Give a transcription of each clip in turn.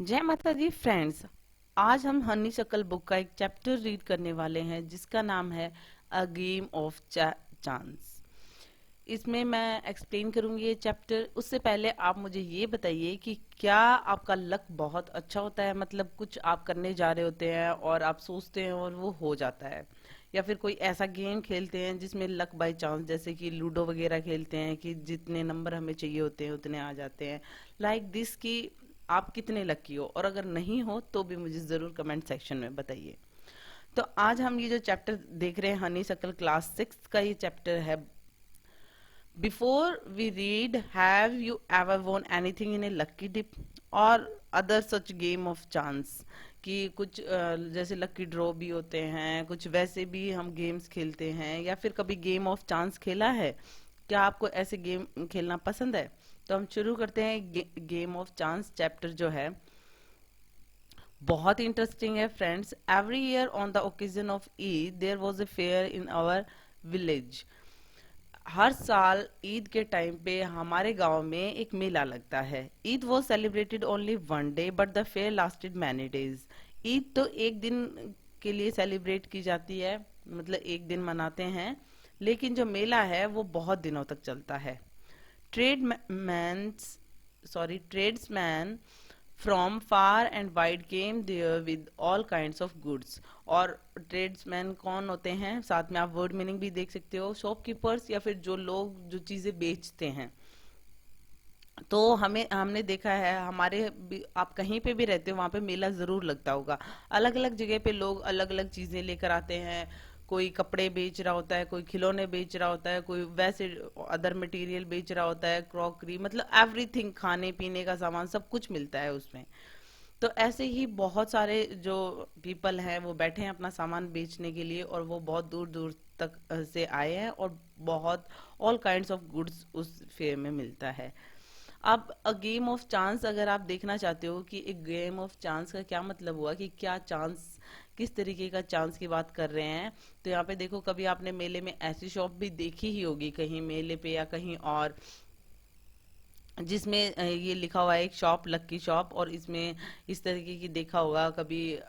जय माता दी फ्रेंड्स। आज हम हनी शकल बुक का एक चैप्टर रीड करने वाले हैं जिसका नाम है अ गेम ऑफ चांस। इसमें मैं एक्सप्लेन करूंगी ये चैप्टर। उससे पहले आप मुझे ये बताइए कि क्या आपका लक बहुत अच्छा होता है, मतलब कुछ आप करने जा रहे होते हैं और आप सोचते हैं और वो हो जाता है, या फिर कोई ऐसा गेम खेलते हैं जिसमें लक बाय चांस, जैसे कि लूडो वगैरह खेलते हैं कि जितने नंबर हमें चाहिए होते हैं उतने आ जाते हैं। लाइक दिस कि आप कितने लकी हो, और अगर नहीं हो तो भी मुझे जरूर कमेंट सेक्शन में बताइए। तो आज हम ये जो चैप्टर देख रहे हैं हनी सकल क्लास 6 का ये चैप्टर है। Before we read, have you ever won anything in a lucky dip और other such game of chance? कि कुछ जैसे लकी ड्रॉ भी होते हैं, कुछ वैसे भी हम गेम्स खेलते हैं, या फिर कभी गेम ऑफ चांस खेला है? क्या आपको ऐसे गेम खेलना पसंद है? तो हम शुरू करते हैं। गेम ऑफ चांस चैप्टर जो है बहुत इंटरेस्टिंग है friends. Every year on the occasion of Eid there was a fair in our village. हर साल ईद के टाइम पे हमारे गांव में एक मेला लगता है। Eid was celebrated only one day but the fair lasted many days. Eid तो एक दिन के लिए सेलिब्रेट की जाती है, मतलब एक दिन मनाते हैं, लेकिन जो मेला है वो बहुत दिनों तक चलता है। Tradesman tradesmen from far and wide came there with all kinds of goods. और ट्रेड्समैन कौन होते हैं, साथ में आप वर्ड मीनिंग भी देख सकते हो, शॉपकीपर्स या फिर जो लोग जो चीजें बेचते हैं। तो हमने देखा है, आप कहीं पे भी रहते हो वहां पे मेला जरूर लगता होगा। अलग अलग जगह पे लोग अलग अलग चीजें लेकर आते हैं। कोई कपड़े बेच रहा होता है, कोई खिलौने बेच रहा होता है, कोई वैसे अदर मटेरियल बेच रहा होता है, क्रॉकरी, मतलब एवरीथिंग, खाने पीने का सामान सब कुछ मिलता है उसमें। तो ऐसे ही बहुत सारे जो पीपल हैं वो बैठे हैं अपना सामान बेचने के लिए, और वो बहुत दूर दूर तक से आए हैं, और बहुत ऑल काइंड्स ऑफ गुड्स उस फेयर में मिलता है। अब अ गेम ऑफ चांस अगर आप देखना चाहते हो कि एक गेम ऑफ चांस का क्या मतलब हुआ, कि क्या चांस, किस तरीके का चांस की बात कर रहे हैं, तो यहाँ पे देखो, कभी आपने मेले में ऐसी शॉप भी देखी ही होगी कहीं मेले पे या कहीं और, जिसमें ये लिखा हुआ है एक शॉप, लक्की शॉप, और इसमें इस तरीके की देखा होगा कभी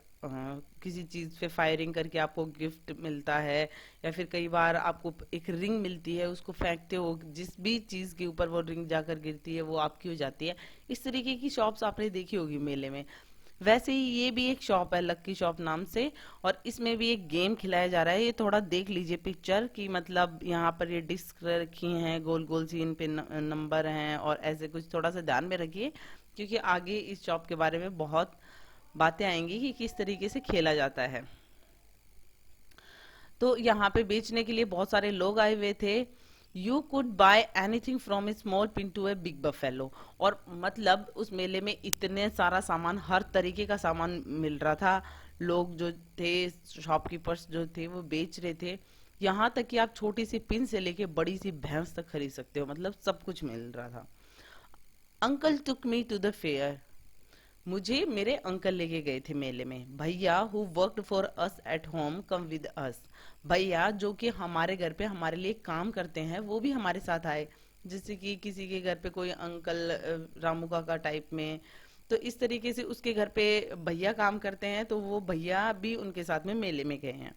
किसी चीज पे फायरिंग करके आपको गिफ्ट मिलता है, या फिर कई बार आपको एक रिंग मिलती है, उसको फेंकते हो, जिस भी चीज के ऊपर वो रिंग जाकर गिरती है वो आपकी हो जाती है। इस तरीके की शॉप्स आपने देखी होगी मेले में। वैसे ही ये भी एक शॉप है लक्की शॉप नाम से, और इसमें भी एक गेम खिलाया जा रहा है। ये थोड़ा देख लीजिए पिक्चर की, मतलब यहाँ पर ये डिस्क रखी हैं गोल गोल सी, इन पे नंबर हैं और ऐसे कुछ, थोड़ा सा ध्यान में रखिए क्योंकि आगे इस शॉप के बारे में बहुत बातें आएंगी कि किस तरीके से खेला जाता है। तो यहाँ पे बेचने के लिए बहुत सारे लोग आए हुए थे। You could buy anything from a small pin to a big buffalo. और मतलब उस मेले में इतने सारा सामान, हर तरीके का सामान मिल रहा था। लोग जो थे, शॉपकीपर्स जो थे, वो बेच रहे थे। यहाँ तक कि आप छोटी सी पिन से लेके बड़ी सी भैंस तक खरीद सकते हो, मतलब सब कुछ मिल रहा था। Uncle took me to the fair. मुझे मेरे अंकल लेके गए थे मेले में। भैया who worked for us at home come with us. भैया जो कि हमारे घर पे हमारे लिए काम करते हैं वो भी हमारे साथ आए। जैसे कि किसी के घर पे कोई अंकल, रामू काका टाइप में, तो इस तरीके से उसके घर पे भैया काम करते हैं, तो वो भैया भी उनके साथ में मेले में गए हैं।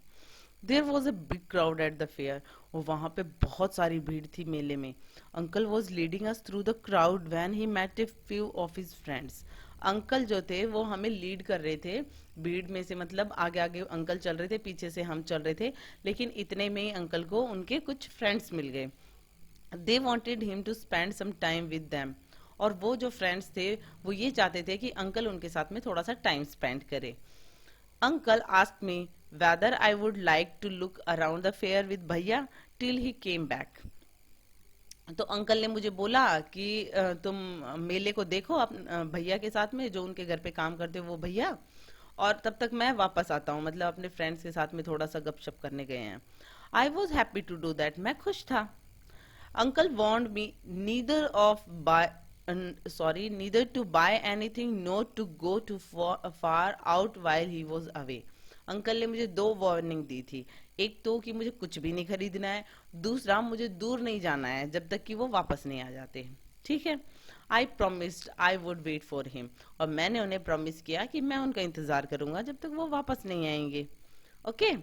There was a big crowd at the fair. और वहां पे बहुत सारी भीड़ थी मेले में। Uncle was leading us through the crowd when he met a few of his friends. Uncle जो थे वो हमें लीड कर रहे थे भीड़ में से, मतलब आगे आगे अंकल चल रहे थे, पीछे से हम चल रहे थे। लेकिन इतने में ही अंकल को उनके कुछ फ्रेंड्स मिल गए। They wanted him to spend some time with them. और वो जो फ्रेंड्स थे वो ये चाहते थे कि अंकल उनके साथ में थोड़ा सा टाइम स्पेंड करे। Uncle asked me whether I would like to look around the fair with भैया till he came back. तो अंकल ने मुझे बोला कि तुम मेले को देखो भैया के साथ में, जो उनके घर पे काम करते हो वो भैया, और तब तक मैं वापस आता हूँ, मतलब अपने फ्रेंड्स के साथ में थोड़ा सा गपशप करने गए हैं। I was happy to do that. मैं खुश था। Uncle warned me neither to buy anything nor to go too far out while he was away. Uncle ने मुझे दो वार्निंग दी थी। एक तो कि मुझे कुछ भी नहीं खरीदना है, दूसरा मुझे दूर नहीं जाना है जब तक कि वो वापस नहीं आ जाते। ठीक है। I promised I would wait for him, और मैंने उन्हें प्रॉमिस किया कि मैं उनका इंतजार करूंगा जब तक वो वापस नहीं आएंगे। ओके,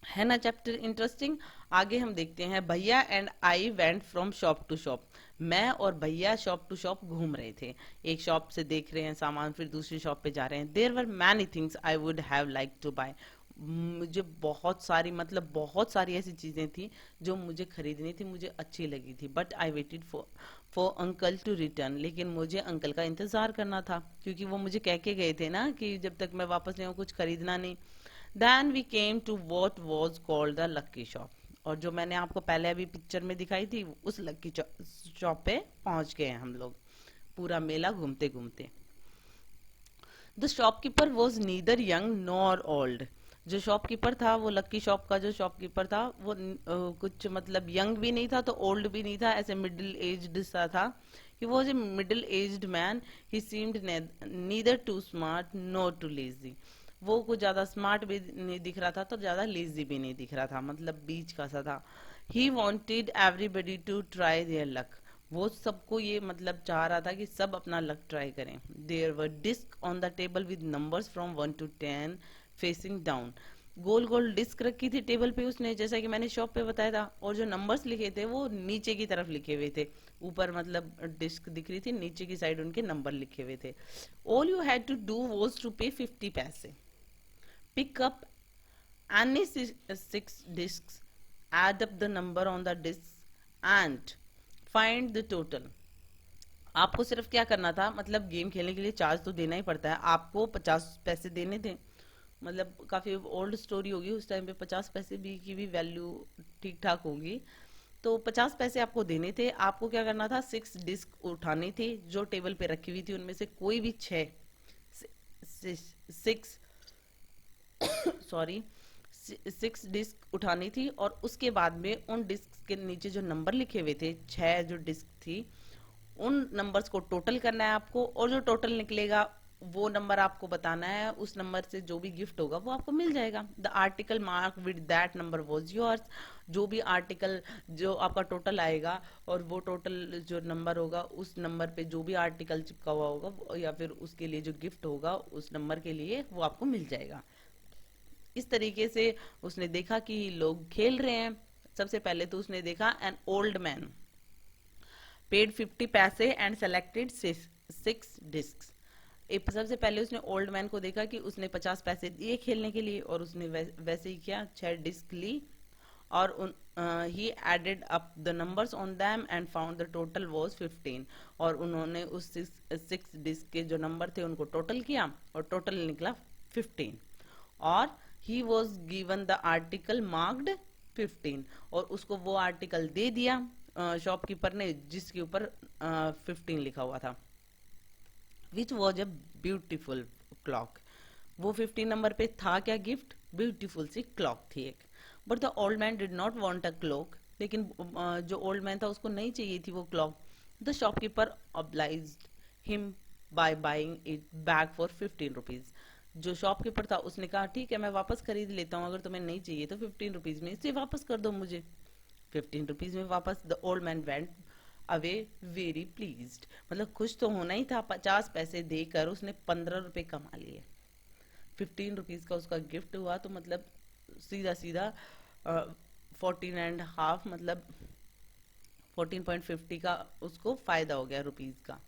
है ना चैप्टर इंटरेस्टिंग। आगे हम देखते हैं, bhaiya and I went from shop to shop. मैं और भैया शॉप टू शॉप घूम रहे थे, एक शॉप से देख रहे हैं सामान, फिर दूसरी शॉप पे जा रहे हैं। There were many things I would have like to buy. मुझे बहुत सारी, मतलब बहुत सारी ऐसी चीजें थी जो मुझे खरीदनी थी, मुझे अच्छी लगी थी। But I waited for uncle to return, लेकिन मुझे अंकल का इंतजार करना था, क्योंकि वो मुझे कह के गए थे ना कि जब तक मैं वापस नहीं आऊँ कुछ खरीदना नहीं। Then we came to what was called the lucky shop, और जो मैंने आपको पहले अभी पिक्चर में दिखाई थी उस लकी शॉप पे पहुंच गए हम लोग, पूरा मेला घूमते घूमते। The shopkeeper was neither young nor old. जो शॉपकीपर था, वो लक्की शॉप का जो शॉपकीपर था, वो कुछ मतलब यंग भी नहीं था तो ओल्ड भी नहीं था, ऐसे मिडिल एज्ड सा था। He was a middle aged man. He seemed neither too smart nor too lazy. वो कुछ ज्यादा स्मार्ट भी नहीं दिख रहा था तो ज्यादा लेजी भी नहीं दिख रहा था, मतलब बीच का सा था। He wanted everybody to try their luck. वो सबको ये मतलब चाह रहा था कि सब अपना लक ट्राई करें। There were disc on the table with numbers from 1 to 10 facing down. गोल गोल डिस्क रखी थी टेबल पे उसने, जैसा कि मैंने शॉप पे बताया था, और जो नंबर्स लिखे थे वो नीचे की तरफ लिखे हुए थे। ऊपर मतलब डिस्क दिख रही थी, नीचे की साइड उनके नंबर लिखे हुए थे। All you had to do was to pay 50 पैसे, pick up any six discs, add up the number on the discs and find the total। आपको सिर्फ क्या करना था, मतलब गेम खेलने के लिए चार्ज तो देना ही पड़ता है, आपको 50 पैसे देने थे। मतलब काफी ओल्ड स्टोरी होगी, उस टाइम पे 50 पैसे भी की भी वैल्यू ठीक ठाक होगी। तो 50 पैसे आपको देने थे। आपको क्या करना था, 6 डिस्क उठानी थी जो टेबल पे रखी हुई थी, उनमें से कोई भी 6 सॉरी 6 डिस्क उठानी थी, और उसके बाद में उन डिस्क के नीचे जो नंबर लिखे हुए थे, 6 जो डिस्क थी, उन नंबर्स को टोटल करना है आपको, और जो टोटल निकलेगा वो नंबर आपको बताना है। उस नंबर से जो भी गिफ्ट होगा वो आपको मिल जाएगा। The article mark with that number was yours. जो भी आर्टिकल जो आपका टोटल आएगा, और वो टोटल जो नंबर होगा, उस नंबर पे जो भी आर्टिकल चिपका हुआ होगा या फिर उसके लिए जो गिफ्ट होगा उस नंबर के लिए, वो आपको मिल जाएगा। इस तरीके से उसने देखा कि लोग खेल रहे हैं। सबसे पहले तो उसने देखा एन ओल्ड मैन पेड 50 पैसे एंड सेलेक्टेड 6 डिस्क। सबसे पहले उसने ओल्ड मैन को देखा कि उसने 50 पैसे दिए खेलने के लिए, और उसने वैसे ही किया, 6 डिस्क ली, और he added up the numbers on them and found the total was 15। और उन्होंने उस 6 डिस्क के जो नंबर थे उनको टोटल किया, और टोटल निकला 15। और he was given the article marked 15, और उसको वो आर्टिकल दे दिया शॉपकीपर ने जिसके ऊपर 15 लिखा हुआ था, which was a beautiful clock. वो 15 नंबर पे था क्या गिफ्ट, ब्यूटीफुल सी क्लॉक थी एक। But the old man did not want a clock, लेकिन जो ओल्ड मैन था उसको नहीं चाहिए थी वो clock. The shopkeeper obliged him by buying it back for 15 rupees. जो शॉपकीपर था उसने कहा ठीक है मैं वापस खरीद लेता हूँ, अगर तुम्हें नहीं चाहिए तो 15 रुपीज में इसे वापस कर दो मुझे। 15 रुपीज में वापस। The old man went away very pleased. मतलब खुश तो होना ही था, 50 पैसे देकर उसने 15 रुपए कमा लिए। 15 रुपीज का उसका गिफ्ट हुआ, तो मतलब सीधा सीधा 14.5, मतलब 14.50 का उसको फायदा हो गया रुपीज का।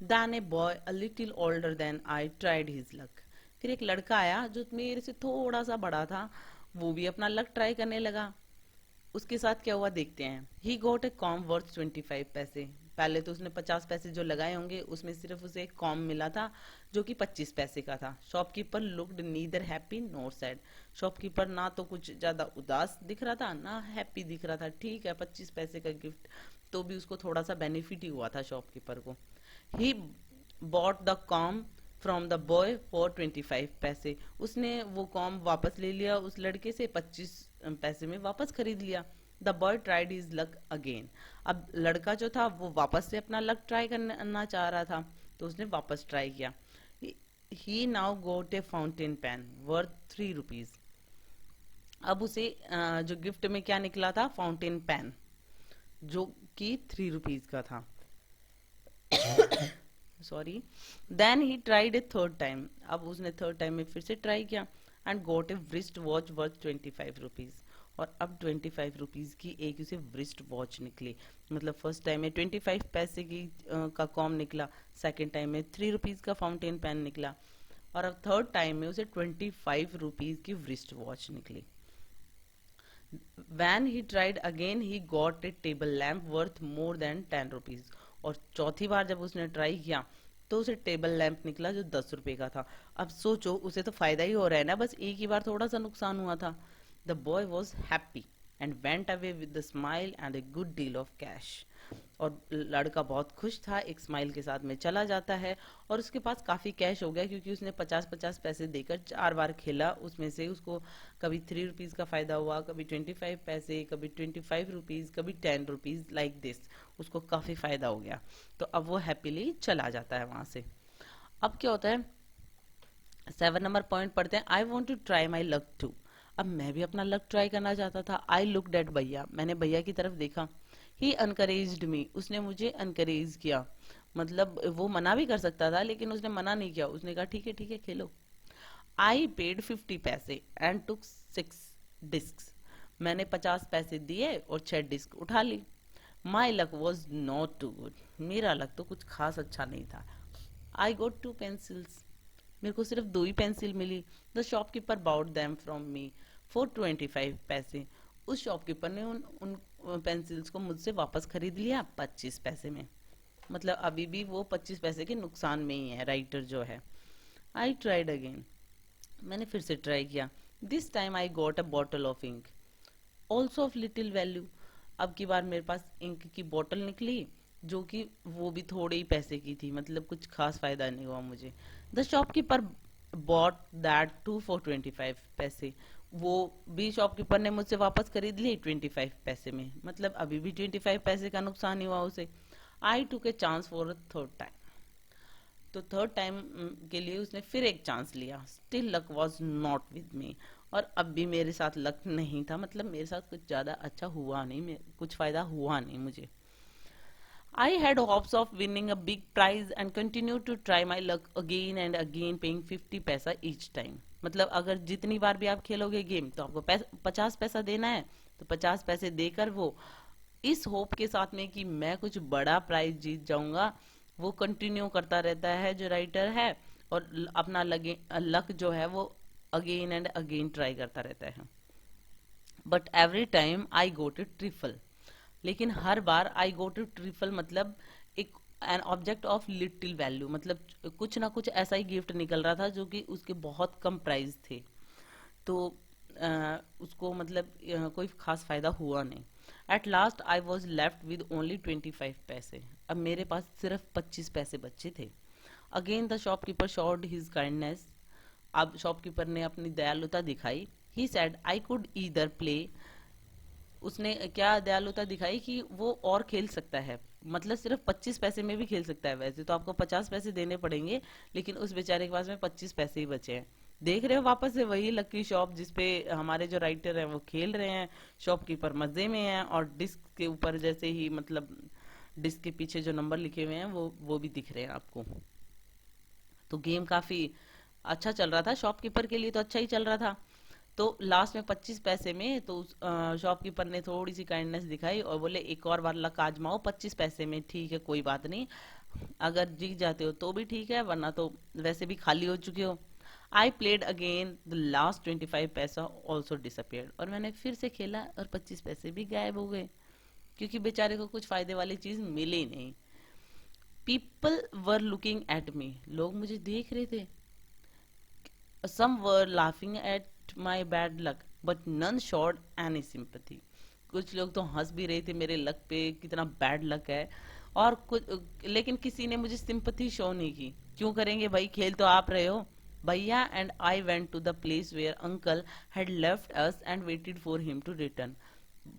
Then a boy a little older than I tried his luck. फिर एक लड़का आया जो मेरे से थोड़ा सा बड़ा था, वो भी अपना लक ट्राई करने लगा। उसके साथ क्या हुआ देखते हैं। ही गोट ए कॉम वर्थ 25 पैसे। पहले तो उसने 50 पैसे जो लगाए होंगे उसमें सिर्फ उसे एक कॉम मिला था जो कि 25 पैसे का था। शॉपकीपर लुक्ड नीदर हैप्पी नोर सैड। शॉपकीपर ना तो कुछ ज्यादा उदास दिख रहा था ना हैप्पी दिख रहा था। ठीक है 25 पैसे का गिफ्ट, तो भी उसको थोड़ा सा बेनिफिट ही हुआ था शॉपकीपर को। He bought the com from the boy for 25 पैसे। उसने वो कॉम वापस ले लिया उस लड़के से, 25 पैसे में वापस खरीद लिया। The boy tried his luck again. अब लड़का जो था वो वापस से अपना लक ट्राई करना चाह रहा था, तो उसने वापस ट्राई किया। ही नाउ गोट ए फाउंटेन पेन वर्थ 3 रुपीज। अब उसे जो गिफ्ट में क्या निकला था, फाउंटेन पेन, जो कि 3 रुपीज का था। Sorry. Then he tried a third time, अब उसने थर्ड टाइम में फिर से ट्राई किया and got a wrist watch worth 25 rupees. और अब 25 रुपीज की एक उसे wrist वॉच निकली। मतलब फर्स्ट टाइम में 25 पैसे की का कॉम निकला, सेकेंड टाइम में 3 रुपीज का फाउंटेन पेन निकला, और अब थर्ड टाइम में उसे 25 रुपीज की wrist वॉच निकली। When he tried again, he got a table lamp worth more than 10 rupees। और चौथी बार जब उसने ट्राई किया तो उसे टेबल लैंप निकला जो 10 रुपए का था। अब सोचो, उसे तो फायदा ही हो रहा है ना, बस एक ही बार थोड़ा सा नुकसान हुआ था। The boy was happy and went away with the smile and a good deal of cash. और लड़का बहुत खुश था, एक स्माइल के साथ में चला जाता है, और उसके पास काफी कैश हो गया क्योंकि उसने 50-50 पैसे देकर 4 बार खेला। उसमें से उसको कभी 3 रुपीज का फायदा हुआ, कभी 25 पैसे, कभी 25 रुपीज, कभी 10 रुपीज, लाइक दिस। उसको काफी फायदा हो गया, तो अब वो हैप्पीली चला जाता है वहां से। अब क्या होता है, 7 नंबर पॉइंट पढ़ते हैं। I want to try my luck too. अब मैं भी अपना लक ट्राई करना चाहता था। आई लुक डेट भैया, मैंने भैया की तरफ देखा। ही अनकरेज्ड मी, उसने मुझे अनकरेज किया। मतलब वो मना भी कर सकता था, लेकिन उसने मना नहीं किया, उसने कहा ठीक है खेलो। आई पेड 50 पैसे एंड टुक 6 डिस्क। मैंने 50 पैसे दिए और 6 डिस्क उठा ली। My luck was not too good, मेरा लक तो कुछ खास अच्छा नहीं था। आई गोट 2 पेंसिल्स, मेरे को सिर्फ 2 ही पेंसिल मिली। The shopkeeper bought them from me for 25 पैसे। उस शॉपकीपर ने उन पेंसिल्स को मुझसे वापस खरीद लिया 25 पैसे में। मतलब अभी भी वो 25 पैसे के नुकसान में ही है राइटर जो है। आई ट्राइड अगेन, मैंने फिर से ट्राई किया। This time I got a bottle of ink also of little value. अब की बार मेरे पास इंक की बोतल निकली, जो कि वो भी थोड़े ही पैसे की थी, मतलब कुछ खास फायदा नहीं हुआ मुझे। The shopkeeper bought that too for 25 पैसे। वो भी शॉपकीपर ने मुझसे वापस खरीद ली 25 पैसे में, मतलब अभी भी 25 पैसे का नुकसान ही हुआ उसे। I took a chance for a third time, तो थर्ड टाइम के लिए उसने फिर एक चांस लिया। Still luck was not with me, और अब भी मेरे साथ लक नहीं था, मतलब मेरे साथ कुछ ज्यादा अच्छा हुआ नहीं, कुछ फायदा हुआ नहीं मुझे। I had hopes of winning a big prize and continued to try my luck again and again, paying 50 पैसा each time। मतलब अगर जितनी बार भी आप खेलोगे गेम तो आपको 50 पैसा देना है, तो 50 पैसे देकर वो इस होप के साथ में कि मैं कुछ बड़ा प्राइज जीत जाऊंगा, वो कंटिन्यू करता रहता है जो राइटर है, और अपना लक जो है वो अगेन एंड अगेन ट्राई करता रहता है। But every time I got a trifle, लेकिन हर बार आई गो टू ट्रिफल मतलब एक an object of little value, मतलब कुछ ना कुछ ऐसा ही गिफ्ट निकल रहा था जो कि उसके बहुत कम प्राइस थे, तो उसको मतलब कोई खास फायदा हुआ नहीं। At last I was left with only 25 पैसे। अब मेरे पास सिर्फ 25 पैसे बचे थे। Again the shopkeeper showed his kindness, अब शॉपकीपर ने अपनी दयालुता दिखाई। He said I could either play, उसने क्या दयालुता दिखाई कि वो और खेल सकता है, मतलब सिर्फ 25 पैसे में भी खेल सकता है। वैसे तो आपको 50 पैसे देने पड़ेंगे, लेकिन उस बेचारे के पास में 25 पैसे ही बचे हैं। देख रहे हो वापस से वही लकी शॉप जिसपे हमारे जो राइटर हैं वो खेल रहे हैं, शॉपकीपर मजे में है, और डिस्क के ऊपर जैसे ही मतलब डिस्क के पीछे जो नंबर लिखे हुए हैं वो भी दिख रहे हैं आपको। तो गेम काफी अच्छा चल रहा था, शॉपकीपर के लिए तो अच्छा ही चल रहा था। तो लास्ट में 25 पैसे में तो शॉपकीपर ने थोड़ी सी काइंडनेस दिखाई और बोले एक और बार लक आजमाओ 25 पैसे में, ठीक है कोई बात नहीं, अगर जीत जाते हो तो भी ठीक है, वरना तो वैसे भी खाली हो चुके हो। I played again, the last 25 पैसा ऑल्सो डिसअपियर्ड, और मैंने फिर से खेला और 25 पैसे भी गायब हो गए, क्योंकि बेचारे को कुछ फायदे वाली चीज मिली नहीं। People were looking at me, लोग मुझे देख रहे थे। Some were laughing at my bad luck, but none showed any sympathy. कुछ लोग तो हंस भी रहे थे मेरे लक पे, कितना बैड लक है, और कुछ लेकिन किसी ने मुझे सिंपथी शो नहीं की। क्यों करेंगे भाई, खेल तो आप रहे हो। Bhaiya and I went to the place where uncle had left us and waited for him to return.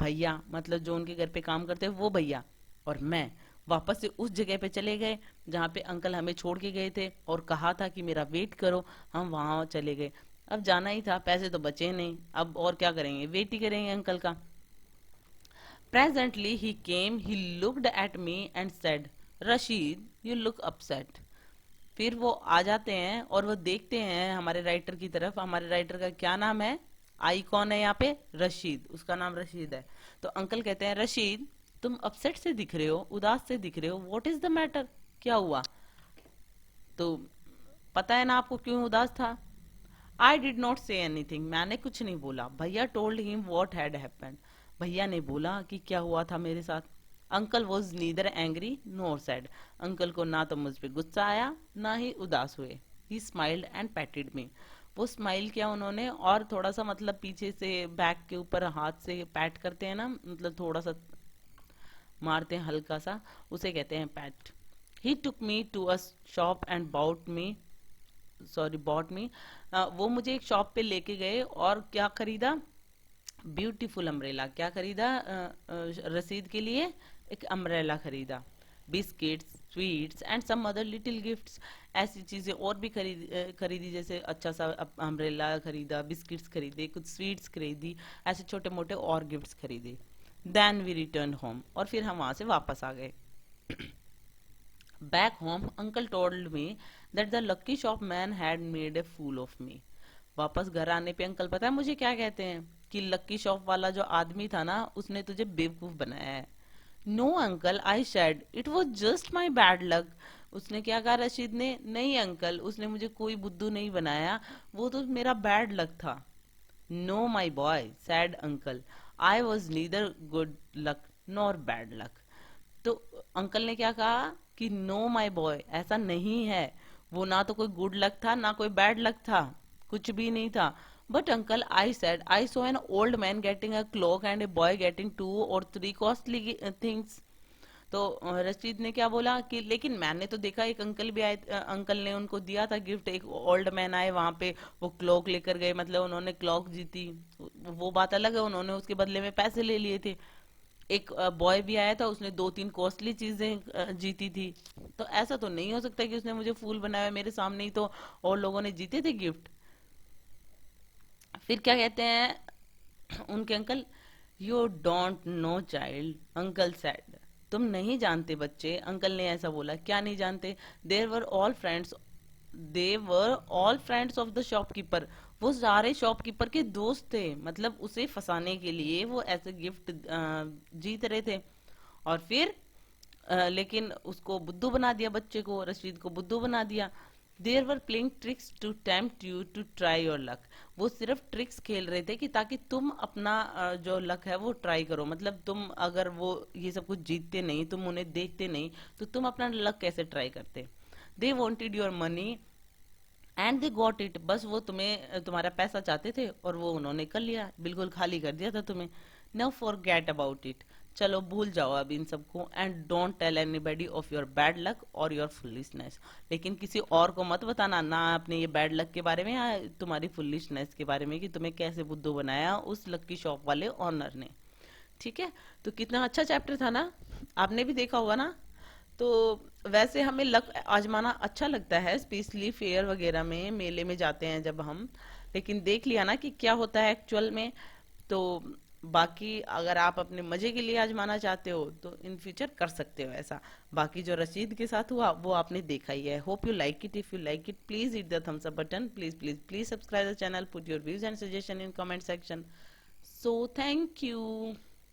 भैया मतलब जो उनके घर पे काम करते हैं वो भैया, और मैं वापस से उस जगह पे चले गए जहाँ पे अंकल हमें छोड़ के गए थे और कहा था कि मेरा वेट करो, हम वहां चले गए। अब जाना ही था, पैसे तो बचे नहीं, अब और क्या करेंगे, वेट ही करेंगे अंकल का। Presently he came, he looked at me and said, Rashid, you look upset. फिर वो आ जाते हैं और वो देखते हैं हमारे राइटर की तरफ। हमारे राइटर का क्या नाम है, आई कौन है यहाँ पे, रशीद, उसका नाम रशीद है। तो अंकल कहते हैं, रशीद तुम अपसेट से दिख रहे हो, उदास से दिख रहे हो, व्हाट इज द मैटर, क्या हुआ। तो पता है ना आपको क्यों उदास था। I did not say anything, मैंने कुछ नहीं बोला। भैया told him what had happened, भैया ने बोला कि क्या हुआ था मेरे साथ। Uncle was neither angry NOR sad, uncle को ना तो मुझ पे गुस्सा आया ना ही उदास हुए। ही स्माइल्ड एंड पैटेड मी, वो स्माइल किया उन्होंने और थोड़ा सा मतलब पीछे से बैक के ऊपर हाथ से पैट करते हैं ना, मतलब थोड़ा सा मारते हैं हल्का सा, उसे कहते हैं पैट। He took me to a shop and bought me, वो मुझे एक शॉप पे लेके गए और क्या खरीदा, ब्यूटीफुल अम्ब्रेला। क्या खरीदा, रसीद के लिए एक अम्ब्रेला खरीदा। Biscuits, sweets and some other little gifts, ऐसी चीजें और भी खरीदी, जैसे अच्छा सा अम्ब्रेला खरीदा, बिस्किट्स खरीदे, कुछ स्वीट्स खरीदी, ऐसे छोटे मोटे और गिफ्ट्स खरीदे। देन वी रिटर्न होम, और फिर हम वहां से वापस आ गए। Back home, uncle told me that the lucky shop man had made a fool of me. वापस घर आने पे अंकल पता है मुझे क्या कहते हैं, कि लक्की शॉप वाला जो आदमी था ना, उसने तुझे बेवकूफ बनाया है। No uncle, I said it was just my bad luck. उसने क्या कहा रशीद ने, नहीं अंकल, उसने मुझे कोई बुद्धू नहीं बनाया, वो तो मेरा बैड लक था। Know my boy, sad uncle, I was neither good luck nor bad luck. तो अंकल ने क्या कहा कि नो माय बॉय, ऐसा नहीं है, वो ना तो कोई गुड लक था ना कोई बैड लक था, कुछ भी नहीं था। But uncle, I said I so an old man getting a clock and a boy getting 2 or 3 costly things. तो रशीद ने क्या बोला कि लेकिन मैंने तो देखा, एक अंकल भी आए, अंकल ने उनको दिया था गिफ्ट, एक ओल्ड मैन आए वहां पे, वो क्लॉक लेकर गए, मतलब उन्होंने क्लॉक जीती, वो बात अलग है, उन्होंने उसके बदले में पैसे ले लिए थे। एक बॉय भी आया था, उसने 2-3 कॉस्टली चीजें जीती थी। तो ऐसा तो नहीं हो सकता कि उसने मुझे फूल बनाया, मेरे सामने ही तो और लोगों ने जीते थे गिफ्ट। फिर क्या कहते हैं उनके uncle, you don't know child, uncle said, तुम नहीं जानते बच्चे, अंकल ने ऐसा बोला। क्या नहीं जानते, there were all friends, they were all friends of the shopkeeper, वो सारे शॉपकीपर के दोस्त थे, मतलब उसे फंसाने के लिए वो ऐसे गिफ्ट जीत रहे थे। और फिर लेकिन उसको बुद्धू बना दिया, बच्चे को, रशीद को बुद्धू बना दिया। There were playing tricks to tempt you to try your luck, वो सिर्फ ट्रिक्स खेल रहे थे कि ताकि तुम अपना जो लक है वो ट्राई करो, मतलब तुम अगर वो ये सब कुछ जीतते नहीं, तुम उन्हें देखते नहीं, तो तुम अपना लक कैसे ट्राई करते। They wanted your money and they got it, बस वो तुम्हें तुम्हारा पैसा चाहते थे और वो उन्होंने कर लिया, बिल्कुल खाली कर दिया था तुम्हें। नाउ फॉरगेट अबाउट इट, चलो भूल जाओ अब इन सबको। And don't tell anybody of your bad luck और योर फुलिशनेस, लेकिन किसी और को मत बताना ना अपने ये बैड लक के बारे में या तुम्हारी फुलिशनेस के बारे में, कि तुम्हें कैसे बुद्धू बनाया उस लक्की शॉप वाले ऑनर ने। ठीक है, तो कितना अच्छा चैप्टर था ना, आपने भी देखा होगा ना। तो वैसे हमें लक आजमाना अच्छा लगता है, स्पेशली फेयर वगैरह में, मेले में जाते हैं जब हम, लेकिन देख लिया ना कि क्या होता है एक्चुअल में। तो बाकी अगर आप अपने मजे के लिए आजमाना चाहते हो तो इन फ्यूचर कर सकते हो ऐसा। बाकी जो रशीद के साथ हुआ वो आपने देखा ही है। Hope you like it, if you like it please hit the thumbs up button, please please please subscribe the channel, put your views and suggestion in comment section. So thank you.